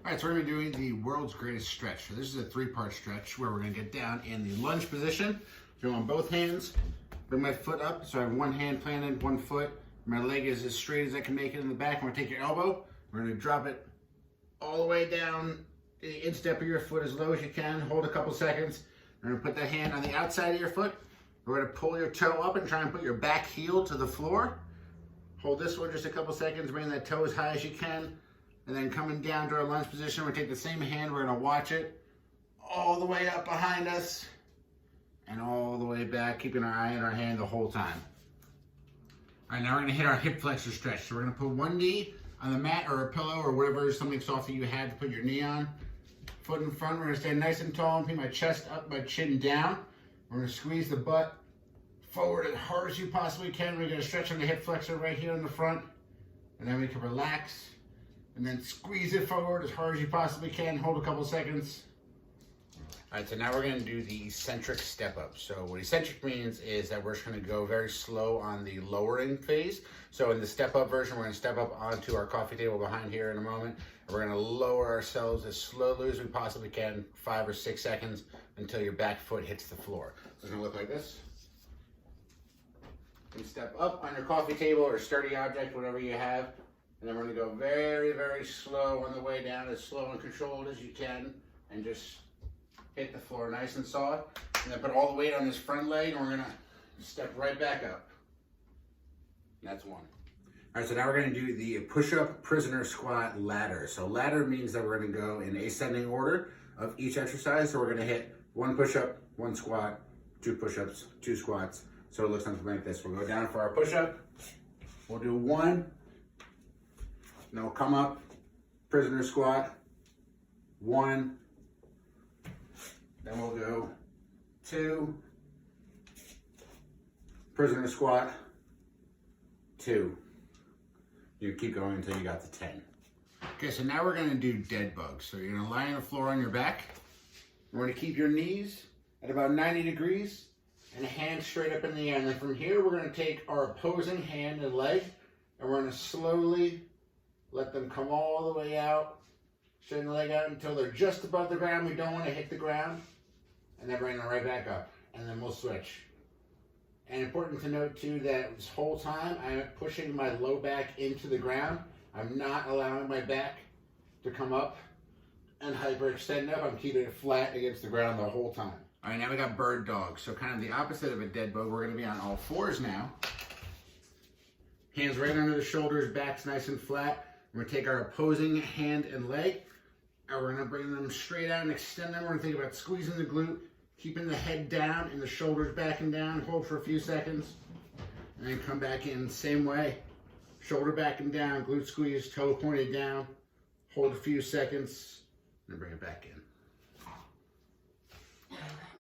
All right, so we're gonna be doing the world's greatest stretch. So this is a three-part stretch where we're gonna get down in the lunge position. So on both hands, bring my foot up. So I have one hand planted, one foot. My leg is as straight as I can make it in the back. I'm gonna take your elbow. We're gonna drop it all the way down the instep of your foot as low as you can. Hold a couple seconds. We're gonna put the hand on the outside of your foot. We're gonna pull your toe up and try and put your back heel to the floor. Hold this one just a couple seconds. Bring that toe as high as you can. And then coming down to our lunge position, we're gonna take the same hand, we're gonna watch it all the way up behind us and all the way back, keeping our eye on our hand the whole time. All right, now we're gonna hit our hip flexor stretch. So we're gonna put one knee on the mat or a pillow or whatever, something soft that you had to put your knee on. Foot in front, we're gonna stand nice and tall and put my chest up, my chin down. We're gonna squeeze the butt forward as hard as you possibly can. We're gonna stretch on the hip flexor right here in the front. And then we can relax. And then squeeze it forward as hard as you possibly can. Hold a couple seconds. All right, so now we're gonna do the eccentric step up. So what eccentric means is that we're just gonna go very slow on the lowering phase. So in the step up version, we're gonna step up onto our coffee table behind here in a moment. And we're gonna lower ourselves as slowly as we possibly can, 5 or 6 seconds until your back foot hits the floor. So it's gonna look like this. You can step up on your coffee table or sturdy object, whatever you have. And then we're gonna go very, very slow on the way down, as slow and controlled as you can, and just hit the floor nice and soft. And then put all the weight on this front leg, and we're gonna step right back up. And that's one. All right, so now we're gonna do the push-up prisoner squat ladder. So ladder means that we're gonna go in ascending order of each exercise. So we're gonna hit one push-up, one squat, 2 push-ups, 2 squats. So it looks something like this. We'll go down for our push-up. We'll do 1. Then we'll come up, prisoner squat, 1. Then we'll go 2, prisoner squat, 2. You keep going until you got to 10. Okay, so now we're gonna do dead bugs. So you're gonna lie on the floor on your back. We're gonna keep your knees at about 90 degrees and hands straight up in the air. And then from here, we're gonna take our opposing hand and leg, and we're gonna slowly let them come all the way out, straighten the leg out until they're just above the ground. We don't want to hit the ground. And then bring them right back up. And then we'll switch. And important to note too that this whole time I'm pushing my low back into the ground. I'm not allowing my back to come up and hyperextend up. I'm keeping it flat against the ground the whole time. All right, now we got bird dog. So kind of the opposite of a dead bug. We're gonna be on all 4s now. Hands right under the shoulders, back's nice and flat. We're gonna take our opposing hand and leg, and we're gonna bring them straight out and extend them. We're gonna think about squeezing the glute, keeping the head down and the shoulders back and down. Hold for a few seconds, and then come back in same way. Shoulder back and down, glute squeeze, toe pointed down. Hold a few seconds, and bring it back in.